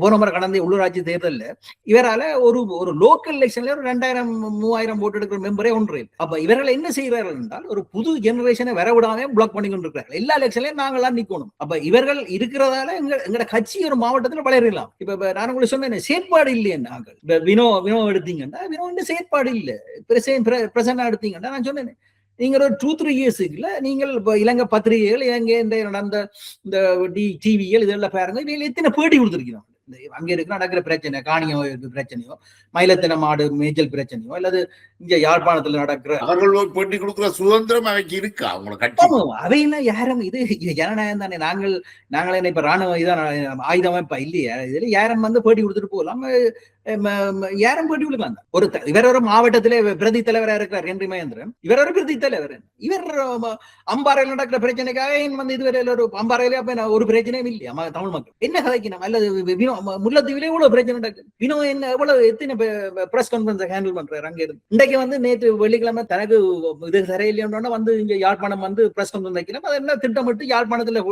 போன முறை கடந்த உள்ளூராட்சி தேர்தலில் இவரால ஒரு லோக்கல் எலெக்ஷன்ல ஒரு 2000-3000 ஓட்டு எடுக்கிற மெம்பரே ஒன்று. அப்ப இவர்கள் என்ன செய்கிறார்கள் என்றால் ஒரு புது ஜெனரேஷனை வரவிடாம பிளாக் பண்ணி கொண்டிருக்கிறார்கள். எல்லா எலெக்ஷன்லயும் நாங்களாம் நிக்கணும். அப்ப இவர்கள் இருக்கிறதால எங்கட கட்சி ஒரு மாவட்டத்துல வளரலாம். இப்ப நான் உங்களுக்கு சொன்னேன் செயற்பாடு இல்லையே. நாங்கள் இப்ப வினோ எடுத்தீங்கன்னா வினோ செயற்பாடு இல்லை. பிரசன்னா எடுத்தீங்கன்னா நான் சொன்னேன் நீங்க ஒரு 2-3 இயர்ஸுக்குல நீங்கள் இப்ப இலங்கை பத்திரிகைகள், இலங்கை நடந்த இந்த டிவிகள் இதெல்லாம் பாருங்க, இவங்க எத்தனை பேட்டி கொடுத்துருக்கிறோம். அங்க இருக்கு நடக்கிற பிரச்சனை, காணியோ பிரச்சனையோ, மயிலத்தின மாடு மேய்ச்சல் பிரச்சனையோ, அல்லது இங்க யாழ்ப்பாணத்துல நடக்கிற அவர்கள் பேட்டி கொடுக்கிற சுதந்திரம் அவைக்கு இருக்கா? அவையெல்லாம் யாரும் இது ஜனநாயகம் தானே. நாங்களே இப்ப ராணுவ இதான் ஆயுதம் இப்ப இல்லையா? இதுல யாரும் வந்து பேட்டி கொடுத்துட்டு போகலாம், யாரும் பேட்டி கொடுக்கலாம். இவர் ஒரு மாவட்டத்திலே பிரதி தலைவராக இருக்கிறார் ஹென்றி மகேந்திரன். இவர் ஒரு பிரதி தலைவர். இவர் அம்பாறையில் நடக்கிற பிரச்சனைக்காக வந்து இதுவரை ஒரு அம்பாறையில ஒரு பிரச்சனையும் இல்லையா தமிழ் மக்கள் என்ன கதைக்கணும்? அல்லது முல்லைத்தீவிலே எவ்வளவு பிரச்சனை நடக்குது. வினோ என்ன எவ்வளவு எத்தனை பிரஸ் கான்பரன்ஸ் ஹேண்டில் பண்றாரு அங்க இருந்து. இன்றைக்கு வந்து நேற்று வெள்ளிக்கிழமை தனக்கு இது சரியில்லைன்னா வந்து இங்க யாழ்ப்பாணம் வந்து பிரஸ் கான்பரன்ஸ் வைக்கலாம். அது என்ன திட்டமிட்டு யாழ்ப்பாணத்துல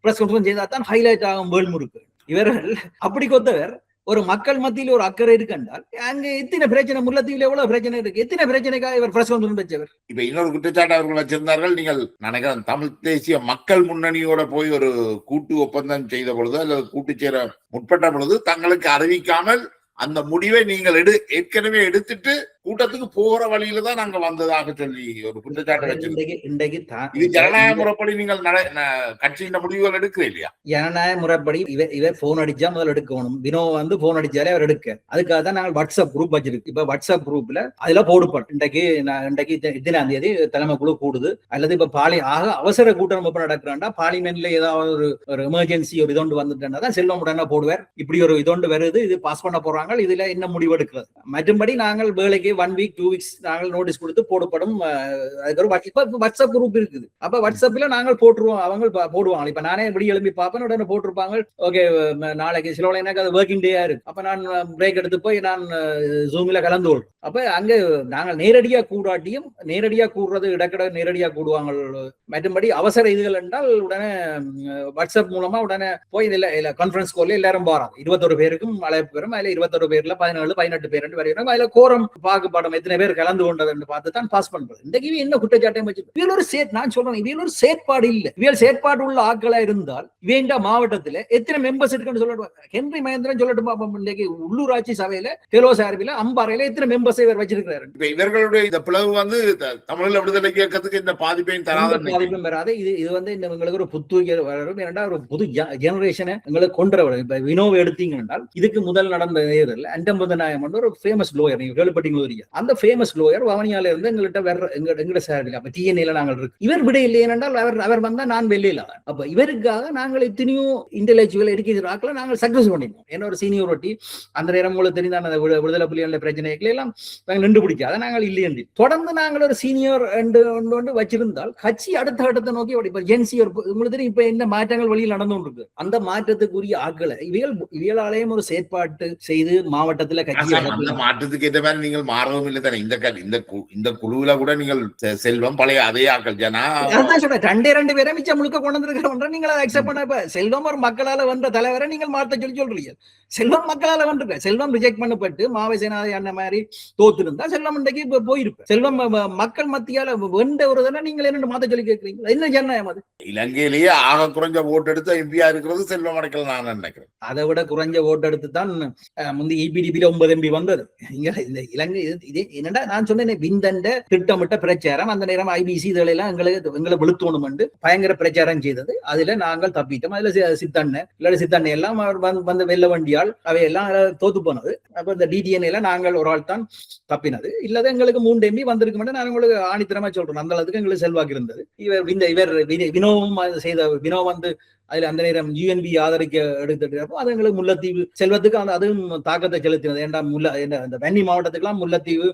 பிரஸ் கான்பரன்ஸ் செய்தா தான் ஹைலைட் ஆகும் வேல்முருக்கு. இவர்கள் அப்படி கொத்தவர் ஒரு மக்கள் மத்தியில் ஒரு அக்கறை இருக்குன்றால் அங்க எத்தனை பிரச்சனை, முல்லைத்தீவுல எவ்வளவு பிரச்சனை இருக்கு, எத்தனை பிரச்சனைக்காக இவர் பிரஸ் கான்பரன்ஸ் வச்சவர். இப்ப இன்னொரு குற்றச்சாட்டு அவர்கள் வச்சிருந்தார்கள். நீங்கள் நினைக்கிறேன் தமிழ் தேசிய மக்கள் முன்னணியோட போய் ஒரு கூட்டு ஒப்பந்தம் செய்த பொழுது அல்லது கூட்டு சேர முற்பட்ட பொழுது தங்களுக்கு அறிவிக்காமல் அந்த முடிவை நீங்கள் ஏற்கனவே எடுத்துட்டு கூட்டத்துக்கு போகிற வழியில தான் நாங்க வந்ததாக சொல்லி ஒரு குற்றச்சாட்டு வச்சிருக்கோம். இன்றைக்கு இது ஜனநாயக முறைப்படி நீங்கள் கட்சியின் முடிவுகள் எடுக்க இல்லையா? ஜனநாயக முறைப்படி இவர் போன் அடிச்சா முதல்ல எடுக்கணும். வினோ வந்து போன் அடிச்சாலே அவர் எடுக்க. அதுக்காக தான் நாங்கள் வாட்ஸ்அப் குரூப் வச்சிருக்கு. இப்ப வாட்ஸ்அப் குரூப்ல அதுல போடுப்போம். இன்றைக்கு இத்தனாம் தேதி தலைமை குழு கூடுது, அல்லது இப்ப அவசர கூட்டம் எப்ப நடக்கிறாண்டா பார்லிமெண்ட்ல ஏதாவது ஒரு எமர்ஜென்சி ஒரு இதொண்டு வந்துட்டா தான் செல்வம் உடனே போடுவார். இப்படி ஒரு இதொண்டு வருது, இது பாஸ் பண்ண போறாங்க, இதுல என்ன முடிவு எடுக்கிறது. மற்றும்படி நாங்கள் வேலைக்கு 1 வீக் 2 வீக்ஸ் நாங்கள் நோட்டீஸ் கொடுத்து போடப்படும். வாட்ஸ்அப் குரூப் இருக்குது. அப்ப வாட்ஸ்அப்ல நாங்கள் போட்டுருவோம், அவங்க போடுவாங்க. இப்ப நானே விடி எழுப்பி பார்ப்பேன், உடனே போட்டிருப்பாங்க ஓகே நாளைக்கு சில எனக்கு அது ஒர்க்கிங் டேயா இருக்கு. அப்ப நான் பிரேக் எடுத்து போய் நான் ஜூம்ல கலந்து கொள்றேன். அப்ப அங்க நாங்கள் நேரடியா கூடாட்டியும் நேரடியா கூடுறது இடக்கட நேரடியா கூடுவாங்க. மற்றும்படி அவசர இதுகள் என்றால் உடனே வாட்ஸ்அப் மூலமா உடனே போய் இல்ல கான்ஃபரன்ஸ் கால்ல எல்லாரும் போறாங்க. 21 பேருக்கும் அழைப்பு பெறும். அதுல 21 பேர்ல 17 18 பேர் வரைக்கும் அதுல கோரம் பாகுபாடம் எத்தனை பேர் கலந்து கொண்டது பார்த்து தான் பாஸ் பண்றது. இன்றைக்கு என்ன குற்றச்சாட்டையும் வச்சு இவள் ஒரு நான் சொல்றேன், இவள் ஒரு செயற்பாடு இல்ல. இவள் செயற்பாடு உள்ள ஆட்களா இருந்தால் வேண்ட மாவட்டத்துல எத்தனை மெம்பர்ஸ் இருக்குன்னு சொல்லட்டும். ஹென்றி மகேந்திரன் சொல்லட்டும் பாப்போம். இன்றைக்கு உள்ளூராட்சி சபையில தெலோ சார்பில அம்பாறையில எத்தனை மெம்பர்ஸ் இவர் வச்சிருக்கிறாரு. இவர்களுடைய இந்த பிளவு வந்து தமிழ் விடுதலை இயக்கத்துக்கு இந்த பாதிப்பையும் பாதிப்பும் வராது. இது வந்து எங்களுக்கு ஒரு புத்துயிர் வரும். ஏன்னா ஒரு புது ஜெனரேஷனை எங்களுக்கு கொண்டு வரும். இப்ப வினோவை எடுத்தீங்க என்றால் இதுக்கு முதல் நடந்த நேரில் அண்டம்பது நாயம் ஒரு ஃபேமஸ் லோயர், நீங்க கேள்விப்பட்டீங்க. அந்த ஃபேமஸ் லோயர் வவனியால இருந்து எங்கள்கிட்ட வேற எங்கட சார்பில் அப்ப டிஎன்ஏல நாங்கள் இருக்கு. இவர் விட இல்லை என்றால் அவர் வந்தா நான் வெளியில. அப்ப இவருக்காக நாங்கள் இத்தனையும் இன்டெலெக்சுவல் இருக்கிறாக்களை நாங்கள் சக்சஸ் பண்ணிருக்கோம். என்ன ஒரு சீனியோரிட்டி அந்த நேரம் உங்களுக்கு தெரிந்தான விடுதலை புலிகளுடைய பிரச்சனைகளை எல்லாம் நாங்கள் நின்று பிடிக்காத நாங்கள் இல்லை என்று தொடர்ந்து நாங்கள் ஒரு சீனியர் வச்சிருந்தால் கட்சி அடுத்த கட்டத்தை நோக்கி ஜென்சி உங்களுக்கு தெரியும் இப்ப என்ன மாற்றங்கள் வழியில் நடந்து கொண்டிருக்கு. அந்த மாற்றத்துக்குரிய ஆட்களை இவியலாலயம் ஒரு செயற்பாட்டு செய்து மாவட்டத்துல கட்சி மாற்றத்துக்கு ஏற்ற மாதிரி நீங்கள் மாறவும் இல்லை தானே. இந்த குழுவில கூட நீங்கள் செல்வம் பழைய அதே ஆக்கள் ஜனா சொல்றேன் 2 பேரை மிச்சம் முழுக்க கொண்டு வந்திருக்கிற நீங்கள் அதை அக்செப்ட் பண்ண. செல்வம் ஒரு மக்களால வந்த தலைவரை நீங்கள் மாற்ற சொல்றீங்க. செல்வம் மக்களால வந்திருக்க. செல்வம் ரிஜெக்ட் பண்ணப்பட்டு மாவசேனாதை அந்த மாதிரி தோத்திருந்தா செல்வம் இன்றைக்கு போயிருப்பேன். செல்வம் மக்கள் மத்தியால வெண்ட ஒரு தானே நீங்கள் என்ன மாத்த சொல்லி கேட்கிறீங்க. என்ன ஜனநாயகம் அது? இலங்கையிலேயே ஆக குறைஞ்ச ஓட்டு எடுத்து எம்பியா இருக்கிறது செல்வம் அடைக்கல நான் நினைக்கிறேன். அதை விட குறைஞ்ச ஓட்டு எடுத்து தான் முந்தி இபிடிபியில 9 எம்பி வந்தது. இந்த இலங்கை இது என்னடா நான் சொன்னேன், விந்தண்ட திட்டமிட்ட பிரச்சாரம். அந்த நேரம் ஐபிசி இதெல்லாம் எங்களை வெளுத்தோணும் என்று பயங்கர பிரச்சாரம் செய்தது. அதுல நாங்கள் தப்பிட்டோம். அதுல சித்தண்ணை எல்லாம் வந்து வெல்ல வண்டியால் அவையெல்லாம் தோத்து போனது. அப்ப இந்த டிடிஎன் எல்லாம் நாங்கள் ஒரு ஆள் தான் தப்பினது. இல்லாத எங்களுக்கு 3 எம்பி வந்திருக்க நான் உங்களுக்கு ஆணித்தரமா சொல்றேன். அந்த அளவுக்கு எங்களுக்கு செல்வாக்கு இருந்தது. இவர் வினோவும் செய்த வினோ வந்து அதுல அந்த நேரம் யூஎன்பி ஆதரிக்க எடுத்துட்டப்போ அது எங்களுக்கு முல்லைத்தீவு செல்வத்துக்கு அதுவும் தாக்கத்தை செலுத்தினது. ஏன்டா இந்த வன்னி மாவட்டத்துக்கு எல்லாம் முல்லைத்தீவு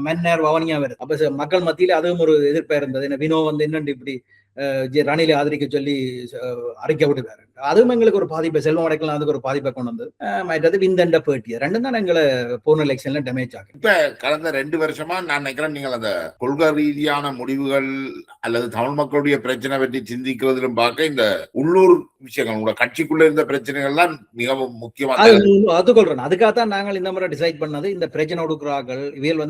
மன்னர் வவனியா வருது. அப்ப மக்கள் மத்தியில அதுவும் ஒரு எதிர்ப்பா இருந்தது. என்ன வினோ வந்து என்னண்டு இப்படி ரணிலை ஆதரிக்க சொல்லி அறிக்கை விடுவாரு. அதுவும் எங்களுக்கு ஒரு பாதிப்பை செல்வம் அடைக்கலாம் அதுக்கு ஒரு பாதிப்பை கொண்டு வந்து மற்றது விந்தண்ட பேட்டிய 2 தான் எங்களை போன எலெக்ஷன்ல டேமேஜ் ஆகும். இப்ப கடந்த 2 வருஷமா நான் நினைக்கிறேன் நீங்கள் அந்த கொள்கை ரீதியான முடிவுகள் அல்லது தமிழ் மக்களுடைய பிரச்சனை பற்றி சிந்திக்கிறதிலும் பார்க்க இந்த உள்ளூர் விஷயங்கள் உங்களோட கட்சிக்குள்ள இருந்த பிரச்சனைகள் தான் மிகவும் முக்கியமாக அது கொள்றேன். அதுக்காகத்தான் நாங்கள் இந்த முறை டிசைட் பண்ணது. இந்த பிரச்சனை கொடுக்குறார்கள் இவியல்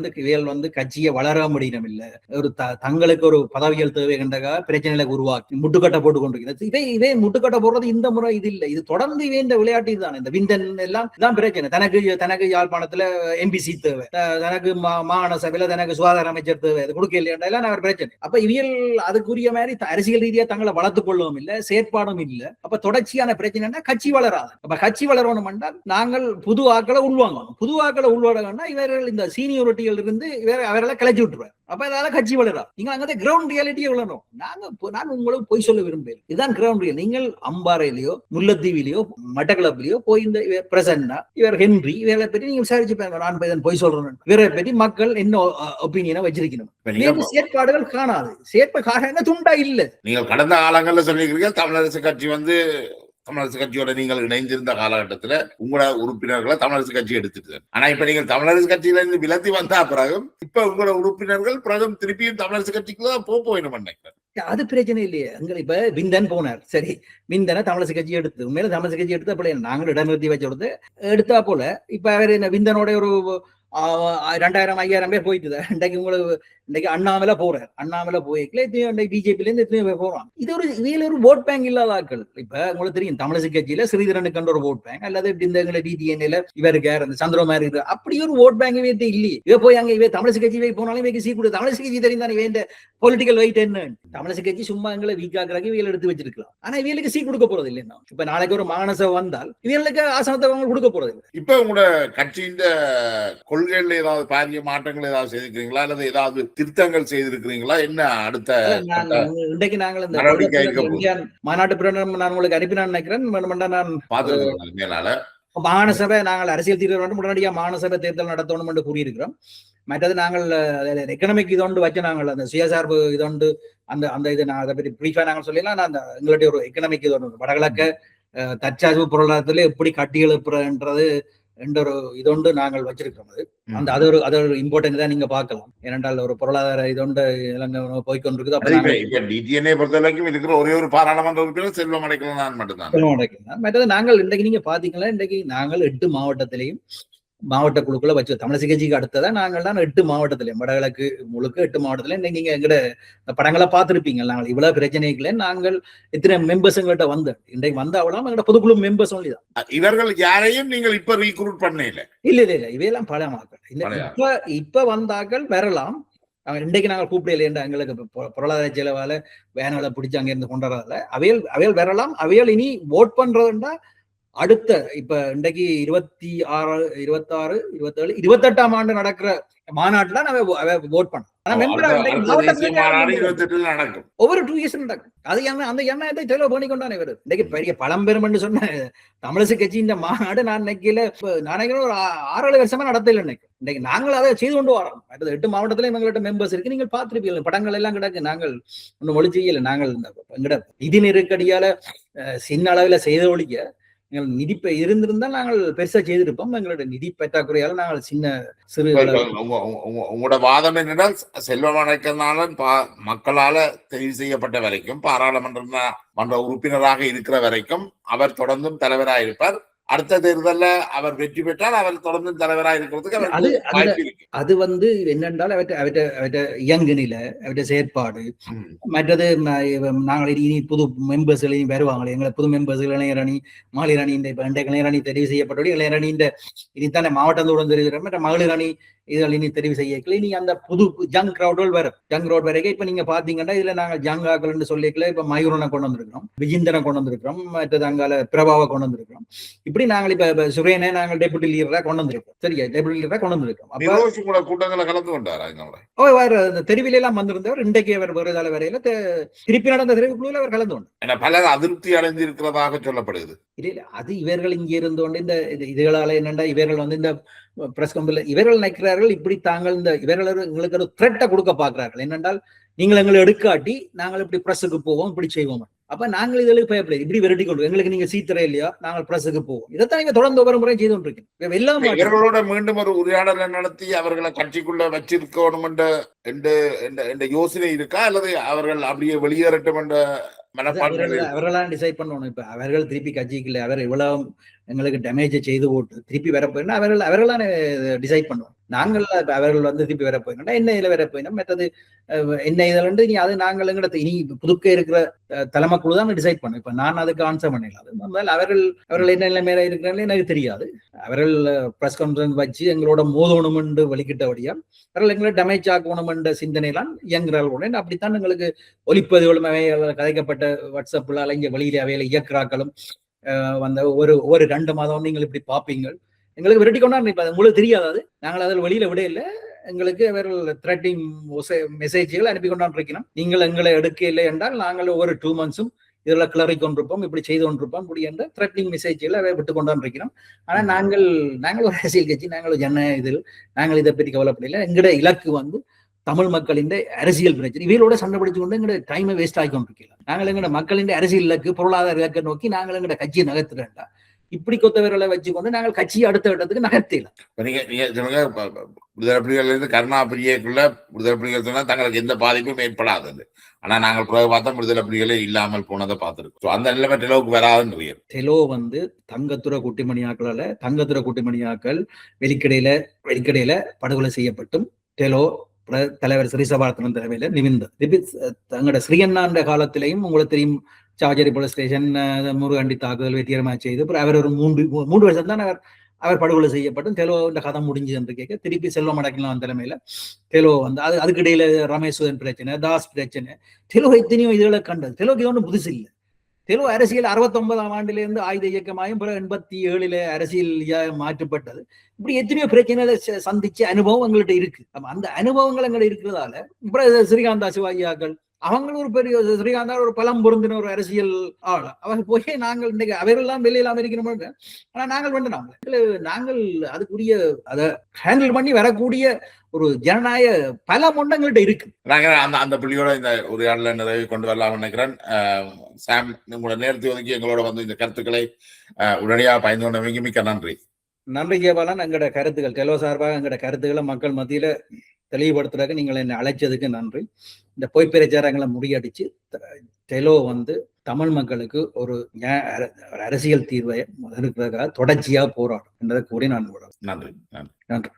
வந்து கட்சியை வளர முடியணும் இல்ல ஒரு தங்களுக்கு ஒரு பதவியல் தேவை கண்டகா பிரச்சனைகளை உருவாக்கி முட்டுக்கட்டை போட்டு கொண்டிருக்கிறது. இவே முட்டுக்கட்டை போடுறது இந்த முறை இது இல்ல. இது தொடர்ந்து வேண்ட விளையாட்டு இதுதான். இந்த விந்தன் எல்லாம் தான் பிரச்சனை. தனக்கு யாழ்ப்பாணத்துல எம்பிசி தேவை, தனக்கு மாகாண சபையில தனக்கு சுகாதார அமைச்சர் தேவை, அது கொடுக்க இல்லையா பிரச்சனை. அப்ப இவியல் அதுக்குரிய மாதிரி அரசியல் ரீதியா தங்களை வளர்த்துக் கொள்ளவும் இல்லை, செயற்பாடும் இல்ல. அப்ப தொடர்ச்சியான பிரச்சனைனா கட்சி வளராது. அப்ப கட்சி வளரணும் என்றால் நாங்கள் புது ஆக்களை உள்வாங்கணும். புது ஆக்களை உள்வாங்கன்னா இவர்கள் இந்த சீனியோரிட்டிகள் இருந்து அவர்களை கிளச்சி விட்டுருவார். அப்ப அதால கட்சி வளரா. நீங்க அங்கே கிரவுண்ட் ரியாலிட்டியை வளரணும். நான் உங்களுக்கு போய் சொல்ல விரும்புகிறேன். இதுதான் கிரவுண்ட் ரியல். நீங்கள் அம்பாறையிலயோ முல்லைத்தீவிலையோ மட்டக்களப்பிலையோ போய் இந்த பிரசன்னா இவர் ஹென்றி இவரை பற்றி நீங்க விசாரிச்சு பாருங்க. நான் போய் சொல்றேன். இவரை பற்றி மக்கள் என்ன ஒப்பீனியனை வச்சிருக்கணும். செயற்பாடுகள் காணாது. செயற்பாடு துண்டா இல்ல. நீங்கள் கடந்த காலங்கள்ல சொல்லிக்கிறீங்க தமிழரசு கட்சி வந்து தமிழரசு கட்சியோட நீங்கள் இணைந்திருந்த காலகட்டத்துல உங்களோட உறுப்பினர்களை தமிழரசு கட்சி எடுத்துட்டு. ஆனா இப்ப நீங்கள் தமிழரசு கட்சியில இருந்து விலத்தி வந்தா பிறகு இப்ப உங்களோட உறுப்பினர்கள் பிறகு திருப்பியும் தமிழரசு கட்சிக்குள்ள போயிடும் நினைக்கிறேன். அது பிரச்சனை இல்லையே. அங்க இப்ப விந்தன் போனார். சரி, விந்தனை தமிழரசு கட்சி எடுத்து உண்மையில தமிழரசு கட்சி எடுத்து அப்படி நாங்கள் இடநிறுத்தி வச்சு எடுத்தா போல இப்ப அவர் என்ன விந்தனோட ஒரு 2000 5000 பேர் போயிட்டு இன்றைக்கு உங்களுக்கு இன்னைக்கு அண்ணாமலை போய்க்கல இன்றைக்கு பிஜேபில இருந்து எத்தனையோ பேர் போறான். இது இதுல ஒரு ஓட் பேங்க் இல்லாத ஆட்கள். இப்ப உங்களுக்கு தெரியும் தமிழிசை கட்சியில ஸ்ரீதரனுக்கு ஒரு ஓட் பேங்க், அல்லது இந்த டிடிஎன்ல இவருக்கு அந்த சந்திரமாரி இருக்கு, அப்படி ஒரு ஓட் பேங்க் இல்லையே. இவ போய் அங்க இவ தமிழிசை கட்சி போனாலும் இவைக்கு சீட் கொடு. தமிழிசை கட்சி தெரியும் தானே வேண்ட பொலிட்டிக்கல் வெயிட் என்ன. தமிழிசை கட்சி சும்மா எங்களை வீக்காக்குறாங்க, இவங்க எடுத்து வச்சிருக்கலாம். ஆனா இவங்களுக்கு சீட் கொடுக்க போறது இல்லைன்னா. இப்ப நாளைக்கு ஒரு மாகாண வந்தால் இவங்களுக்கு ஆசனத்தை கொடுக்க போறது இல்லை. இப்ப உங்களோட கட்சியின் கொள்கைகள் ஏதாவது பாரிய மாற்றங்கள் ஏதாவது செய்திருக்கிறீங்களா, அல்லது ஏதாவது திருத்தங்கள் செய்திருக்கிறீங்களா? என்ன அடுத்த இன்றைக்கு நாங்கள் இந்த மாநாட்டு பிரகடனம் நான் உங்களுக்கு அனுப்பினான்னு நினைக்கிறேன். நான் பார்த்துருக்கேன். மாகாண சபை நாங்கள் அரசியல் தீர்வு வேண்டும், உடனடியாக மாகாண சபை தேர்தல் நடத்தணும் என்று கூறியிருக்கிறோம். மற்றது நாங்கள் எக்கனாமிக் இதோண்டு வச்சு நாங்கள் அந்த சுயசார்பு இதோண்டு அந்த இது நான் அதை பற்றி பிரீஃபா நாங்கள் சொல்லலாம். அந்த எங்களுடைய ஒரு எக்கனாமிக் இதோண்டு வடகிழக்க தற்சார்பு பொருளாதாரத்துல எப்படி கட்டி எழுப்புறன்றது என்ற ஒரு இதோண்டு நாங்கள் வச்சிருக்கிறோம். அது ஒரு இம்பார்ட்டன்ட் தான் நீங்க பார்க்கலாம். ஏனென்றால் ஒரு பொருளாதார இதோண்டு போய்கொண்டிருக்குது. பொறுத்தவரைக்கும் இருக்கிற ஒரே ஒரு பாராளுமன்ற உறுப்பினர் செல்வம் அடைக்கலாம் மட்டும்தான். மற்றது நாங்கள் இன்றைக்கு நீங்க பாத்தீங்கன்னா இன்றைக்கு நாங்கள் 8 மாவட்டத்திலையும் மாவட்ட குழுக்களை வச்சு தமிழிசை கட்சிக்கு அடுத்ததான் நாங்கள் தான் 8 மாவட்டத்திலையும் வடகிழக்கு முழுக்க 8 மாவட்டத்திலையும் நீங்க எங்கட படங்களை பார்த்திருப்பீங்க. நாங்கள் இவ்வளவு பிரச்சனைகளே நாங்கள் இத்தனை மெம்பர்ஸ் எங்கள்கிட்ட இன்றைக்கு வந்தாவலாம் எங்கட பொதுக்குழு மெம்பர்ஸ் ஒன்லி தான். இவர்கள் யாரையும் நீங்கள் இப்ப ரீக்ரூட் பண்ணல? இல்ல இவையெல்லாம் பழைய மக்கள். இப்ப வந்தாக்கள் வரலாம். இன்றைக்கு நாங்கள் கூப்பிடல என்ற எங்களுக்கு பொருளாதார செலவால வேன்களை பிடிச்சி அங்க இருந்து கொண்டு வரதால அவையல் வரலாம். அவையல் இனி ஓட் பண்றதுண்டா அடுத்த இப்ப இன்றைக்கு 26, 26, 27, 28ஆம் ஆண்டு நடக்கிற மாநாட்டுல ஓட் பண்ண ஒவ்வொரு 2 இயர்ஸ் நடக்கும். அது அந்த எண்ணத்தை செலவு பண்ணி கொண்டானே வருது. இன்னைக்கு பெரிய பழம்பெரும் என்று சொன்ன தமிழிசை கட்சி இந்த மாநாடு நான் நினைக்கிறேன் ஒரு 6-7 வருஷமா நடத்தல. இன்னைக்கு நாங்கள் அதை செய்து கொண்டு வரோம். 8 மாவட்டத்திலும் எங்கள்கிட்ட மெம்பர்ஸ் இருக்கு. நீங்கள் பார்த்திருப்பீங்க, படங்கள் எல்லாம் கிடக்கு. நாங்கள் ஒன்றும் ஒளி செய்யல. நாங்கள் எங்கட நிதி நெருக்கடியால சின்ன அளவுல செய்த ஒழிக்க எங்கள் நிதி இருந்திருந்தால் நாங்கள் பெருசா செய்திருப்போம். எங்களுடைய நிதி பற்றாக்குறையால நாங்கள் சிறு உங்களோட வாதம் என்னென்றால் செல்வம் அடைக்கனால மக்களால தெரிவு செய்யப்பட்ட வரைக்கும் பாராளுமன்ற உறுப்பினராக இருக்கிற வரைக்கும் அவர் தொடர்ந்தும் தலைவராக இருப்பார். அடுத்த தேர்தல்ல அவர் வெற்றி பெற்றால் அவர் தொடர்ந்து தலைவராக இருக்கிறதுக்கு அது என்னென்றால் அவற்ற இயங்கு நிலை, அவற்ற செயற்பாடு, மற்றது நாங்கள் இனி புது மெம்பர்ஸ்கள் இனி வருவாங்களே, எங்களை புது மெம்பர்ஸ்கள் இளைஞரணி மகளிர் அணி இப்ப இளைஞர் அணி தெரிவு செய்யப்பட்டோட இளைஞர் அணி இனித்தானே மாவட்டத்தோடு தெரிவிக்கிற மற்ற மகளிர் அணி இதில் இனி தெரிவு செய்யக்கல. இனி அந்த புது ஜங் கிரௌடோல் வரும். ஜங் கிரௌட் வரைக்கும் இப்ப நீங்க பாத்தீங்கன்னா இதுல நாங்கள் ஜங்காக்கள்னு சொல்லிக்கல. இப்ப மயூரனை கொண்டு வந்திருக்கிறோம், விஜிந்தனை கொண்டு வந்திருக்கிறோம், மற்றது அங்கால பிரபாவை கொண்டு வந்திருக்கிறோம். இப்படி நாங்கள் இப்ப சுரேனை நாங்கள் டெபுட்டி லீடரா கொண்டு வந்திருக்கோம். சரியா, டெபுட்டி லீடரா கொண்டு வந்திருக்கோம். கூட்டங்களை கலந்து கொண்டாரு. தெரிவில எல்லாம் வந்திருந்தவர் இன்றைக்கு அவர் வருதால வரையில திருப்பி நடந்த தெரிவுக்குள்ள அவர் கலந்து கொண்டார். பலர் அதிருப்தி அடைந்திருக்கிறதாக சொல்லப்படுது. இல்ல அது இவர்கள் இங்க இருந்து கொண்டு இந்த இதுகளால என்னண்டா இவர்கள் இந்த பிரஸ் கம்பெனில இவர்கள் நினைக்கிறார்கள் இப்படி தாங்கள் இவர்கள் எங்களுக்கு ஒரு த்ரெட்டை கொடுக்க பாக்குறார்கள். என்னென்றால் நீங்கள் எங்களை எடுக்காட்டி நாங்கள் இப்படி பிரஸுக்கு போவோம், இப்படி செய்வோம். அப்ப நாங்கள் இதற்கு பயப்பட இப்படி விரட்டி கொண்டு எங்களுக்கு நீங்க சீத்தர இல்லையா, நாங்கள் பிரஸுக்கு போவோம். இதைத்தான் நீங்க தொடர்ந்து ஒவ்வொரு முறையும் செய்து கொண்டிருக்கீங்க. எல்லாம் இவர்களோட மீண்டும் ஒரு உரையாடலை நடத்தி அவர்களை கட்சிக்குள்ள வச்சிருக்கணும் என்ற யோசனை இருக்கா, அல்லது அவர்கள் அப்படியே வெளியேறட்டும் என்ற அவர்களாம் டிசைட் பண்ணணும். இப்ப அவர்கள் திருப்பி கட்சிக்குள்ள அவர் இவ்வளவு எங்களுக்கு டேமேஜை செய்து போட்டு திருப்பி வர போயினா அவர்களான டிசைட் பண்ணுவோம். நாங்கள் அவர்கள் திருப்பி வர போயினா என்ன இதுல வர போயினா மற்றது என்ன இதுல நீ அது நாங்கள் எங்கட இனி புதுக்க இருக்கிற தலைமை குழு தான் டிசைட் பண்ணும். இப்ப நான் அதுக்கு ஆன்சர் பண்ணிடலாம். அவர்கள் என்ன நிலைமையில இருக்கிறாங்களே எனக்கு தெரியாது. அவர்கள் பிரஸ் கான்ஃபரன்ஸ் வச்சு எங்களோட மோதணும் என்று வலிக்கிட்டபடியா அவர்கள் எங்களை டேமேஜ் ஆக்கணும் என்ற சிந்தனைலாம் இயங்குறார்கள். அப்படித்தான் எங்களுக்கு ஒலிப்பதிவுகளும் கதைக்கப்பட்ட வாட்ஸ்அப்ல இங்க வெளியில அவையில இயக்குறாக்களும் ஒரு 2 மாதம் நீங்கள் இப்படி பாப்பீங்க. எங்களுக்கு விரட்டி கொண்டாந்து இப்ப உங்களுக்கு தெரியாது. நாங்கள் அதில் வெளியில விட இல்லை. எங்களுக்கு அவர்கள் த்ரெட்டிங் மெசேஜ்கள் அனுப்பி கொண்டாந்து இருக்கணும். நீங்கள் எங்களை எடுக்க இல்லை என்றால் நாங்கள் ஒரு 2 months இதெல்லாம் கிளறி கொண்டிருப்போம், இப்படி செய்து கொண்டிருப்போம், இப்படி என்ற த்ரெட்னிங் மெசேஜ்களை விட்டு கொண்டாந்து இருக்கிறோம். ஆனா நாங்கள் ஒரு அரசியல் கட்சி, நாங்கள் ஜன இதில் நாங்கள் இதை பற்றி கவலைப்படல. எங்கட இலக்கு தமிழ் மக்களின் அரசியல் பிரச்சனை இவையோட சண்டை பிடிச்சு கொண்டு எங்க டைமை வேஸ்ட் ஆகி கொண்டிருக்கலாம். நாங்கள் எங்கட மக்களின் அரசியல் இலக்கு பொருளாதார இலக்கை நோக்கி நாங்கள் எங்கட கட்சியை நகர்த்துறா. இப்படி கொத்தவர்களை வச்சுக்கொண்டு நாங்கள் கட்சியை அடுத்த இடத்துக்கு நகர்த்தலாம். விடுதலை புலிகள் இருந்து கருணா பிரியக்குள்ள விடுதலை புலிகள் சொன்னா தங்களுக்கு எந்த பாதிப்பும் ஏற்படாதது. ஆனா நாங்கள் பிறகு பார்த்தா விடுதலை புலிகளே இல்லாமல் போனதை பார்த்திருக்கோம். அந்த நிலைமை டெலோவுக்கு வராதுன்னு டெலோ வந்து தங்கத்துறை குட்டிமணியாக்களால தங்கத்துறை குட்டிமணியாக்கள் வெளிக்கடையில படுகொலை செய்யப்பட்டும் டெலோ தலைவர் ஸ்ரீசபாரத்தனம் தலைமையில நிமிர்ந்தது. தங்களோட ஸ்ரீயண்ணாண்ட காலத்திலையும் உங்களுக்கு தெரியும், சார்ஜரி போலீஸ் ஸ்டேஷன் முருகண்டி தாக்குதல் வெற்றிகரமாக செய்து அவர் ஒரு மூன்று வருஷம் தான் அவர் படுகொலை செய்யப்பட்டும் டெலோ இந்த கதை முடிஞ்சது என்று கேட்க திருப்பி செல்வம் அடக்கலாம் தலைமையில டெலோ வந்து அதுக்கு இடையில ரமேஸ்வரன் பிரச்சனை, தாஸ் பிரச்சனை, டெலோ எத்தனையோ இதுகளை கண்டது. டெலோக்கு ஒன்றும் புதுசு இல்லை. தெலுங்கு அரசியல் 69ஆம் ஆண்டிலிருந்து ஆயுத இயக்கமாயும் 87 அரசியல் மாற்றப்பட்டது. இப்படி எத்தனையோ பிரச்சனைகளை சந்திச்ச அனுபவம் எங்கள்கிட்ட இருக்கு. அந்த அனுபவங்கள் எங்களை இருக்கிறதால இப்ப ஸ்ரீகாந்தா சிவாஜியாக்கள் அவங்களும் ஒரு பெரிய ஸ்ரீகாந்தா ஒரு பலம் பொருந்தின ஒரு அரசியல் ஆள். அவங்க போய் நாங்கள் இன்னைக்கு அவரெல்லாம் வெளியில அமெரிக்கணும். ஆனா நாங்கள் வேண்டாம், நாங்கள் அதுக்குரிய அதை ஹேண்டில் பண்ணி வரக்கூடிய ஒரு ஜனநாயக பல மொண்டங்கள்ட்ட இருக்கு. நாங்கள் அந்த புள்ளியோட இந்த உரையாடல நிறைவு கொண்டு வரலாம் நினைக்கிறேன். சாம், உங்களோட நேரத்தை ஒதுக்கி எங்களோட வந்து இந்த கருத்துக்களை உடனடியாக பயந்து கொண்டவங்க மிக்க நன்றி. நன்றி ஜெயபாலன். எங்களோட கருத்துக்கள் டெலோ சார்பாக எங்களோட கருத்துக்களை மக்கள் மத்தியில தெளிவுபடுத்துறதுக்கு நீங்கள் என்னை அழைச்சதுக்கு நன்றி. இந்த பொய் பிரச்சாரங்களை முறியடிச்சு டெலோ வந்து தமிழ் மக்களுக்கு ஒரு அரசியல் தீர்வை இருக்கிறதுக்காக தொடர்ச்சியாக போராடும் என்பதை கூறி நான் நன்றி. நன்றி.